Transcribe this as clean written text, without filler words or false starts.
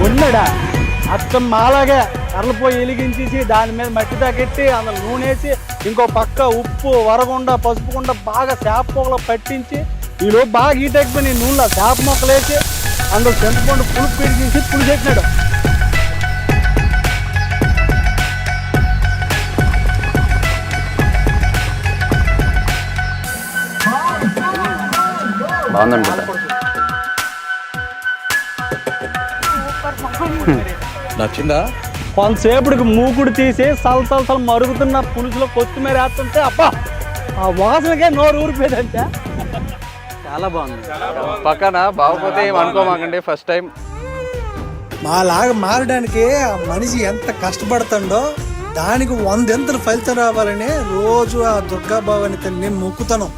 ఉన్నాడా అచ్చం మాలాగే కర్రలపోయి వెలిగించేసి దాని మీద మట్టి తగ్గెట్టి అందులో నూనె వేసి ఇంకో పక్క ఉప్పు వరగుండ పసుపుకుండా బాగా చేప మొక్కలు పట్టించి ఈలోపు బాగా హీట్ అయిపోయి నూనెలో చేప మొక్కలు వేసి అందులో చింతపండు పులుపు పిడిచేసి పులుసు పెట్టినాడు. బాగుందండి. నచ్చిందా? కొంతసేపుడికి మూకుడు తీసి సలసలసలు మరుగుతున్న పులుసులో కొత్తిమీర వేస్తుంటే అబ్బా ఆ వాసనకే నోరు ఊరిపోయిందంటే చాలా బాగుంది. పక్కన బాగోపోతే ఏం అనుకోమాకండి. ఫస్ట్ టైం మాలాగా మారడానికి ఆ మనిషి ఎంత కష్టపడుతుండో దానికి 100 ఫలితం రావాలని రోజు ఆ దుర్గాబాబాని తల్లిని మొక్కుతాను.